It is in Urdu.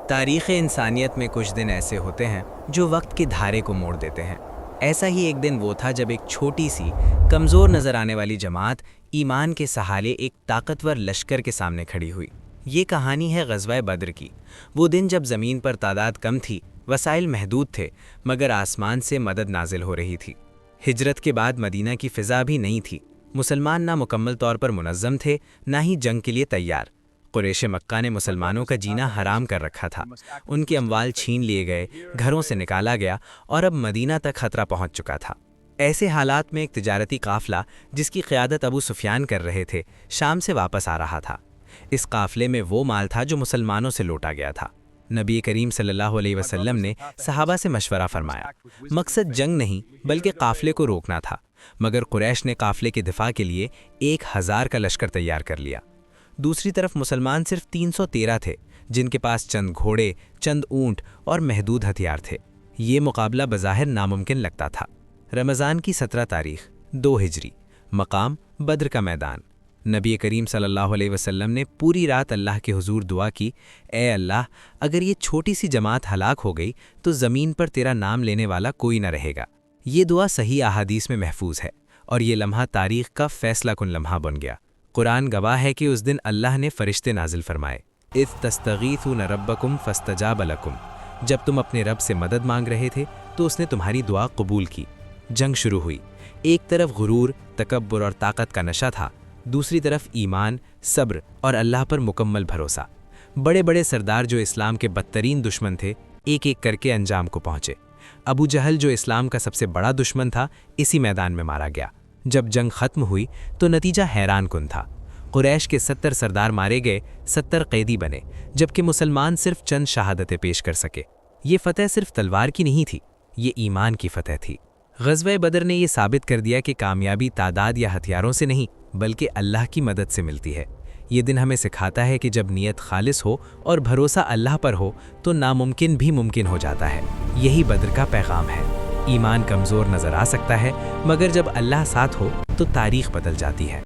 تاریخ انسانیت میں کچھ دن ایسے ہوتے ہیں جو وقت کی دھارے کو موڑ دیتے ہیں۔ ایسا ہی ایک دن وہ تھا جب ایک چھوٹی سی کمزور نظر آنے والی جماعت ایمان کے سہارے ایک طاقتور لشکر کے سامنے کھڑی ہوئی۔ یہ کہانی ہے غزوہ بدر کی۔ وہ دن جب زمین پر تعداد کم تھی، وسائل محدود تھے، مگر آسمان سے مدد نازل ہو رہی تھی۔ ہجرت کے بعد مدینہ کی فضا بھی نہیں تھی۔ مسلمان نہ مکمل طور پر منظم تھے، نہ ہی جنگ کے لیے تیار۔ قریش مکہ نے مسلمانوں کا جینا حرام کر رکھا تھا۔ ان کے اموال چھین لیے گئے، گھروں سے نکالا گیا، اور اب مدینہ تک خطرہ پہنچ چکا تھا۔ ایسے حالات میں ایک تجارتی قافلہ جس کی قیادت ابو سفیان کر رہے تھے، شام سے واپس آ رہا تھا۔ اس قافلے میں وہ مال تھا جو مسلمانوں سے لوٹا گیا تھا۔ نبی کریم صلی اللہ علیہ وسلم نے صحابہ سے مشورہ فرمایا۔ مقصد جنگ نہیں بلکہ قافلے کو روکنا تھا، مگر قریش نے قافلے کے دفاع کے لیے 1000 کا لشکر تیار کر لیا۔ دوسری طرف مسلمان صرف 313 تھے، جن کے پاس چند گھوڑے، چند اونٹ اور محدود ہتھیار تھے۔ یہ مقابلہ بظاہر ناممکن لگتا تھا۔ رمضان کی 17 تاریخ 2 ہجری، مقام بدر کا میدان۔ نبی کریم صلی اللہ علیہ وسلم نے پوری رات اللہ کے حضور دعا کی، اے اللہ، اگر یہ چھوٹی سی جماعت ہلاک ہو گئی تو زمین پر تیرا نام لینے والا کوئی نہ رہے گا۔ یہ دعا صحیح احادیث میں محفوظ ہے، اور یہ لمحہ تاریخ کا فیصلہ کن لمحہ بن گیا۔ قرآن گواہ ہے کہ اس دن اللہ نے فرشتے نازل فرمائے، اذ تستغیثون ربکم فاستجاب لکم۔ جب تم اپنے رب سے مدد مانگ رہے تھے تو اس نے تمہاری دعا قبول کی۔ جنگ شروع ہوئی۔ ایک طرف غرور، تکبر اور طاقت کا نشہ تھا، دوسری طرف ایمان، صبر اور اللہ پر مکمل بھروسہ۔ بڑے بڑے سردار جو اسلام کے بدترین دشمن تھے، ایک ایک کر کے انجام کو پہنچے۔ ابو جہل جو اسلام کا سب سے بڑا دشمن تھا، اسی میدان میں مارا گیا۔ جب جنگ ختم ہوئی تو نتیجہ حیران کن تھا۔ قریش کے 70 سردار مارے گئے، 70 قیدی بنے، جبکہ مسلمان صرف چند شہادتیں پیش کر سکے۔ یہ فتح صرف تلوار کی نہیں تھی، یہ ایمان کی فتح تھی۔ غزوہ بدر نے یہ ثابت کر دیا کہ کامیابی تعداد یا ہتھیاروں سے نہیں بلکہ اللہ کی مدد سے ملتی ہے۔ یہ دن ہمیں سکھاتا ہے کہ جب نیت خالص ہو اور بھروسہ اللہ پر ہو تو ناممکن بھی ممکن ہو جاتا ہے۔ یہی بدر کا پیغام ہے۔ ایمان کمزور نظر آ سکتا ہے، مگر جب اللہ ساتھ ہو تو تاریخ بدل جاتی ہے۔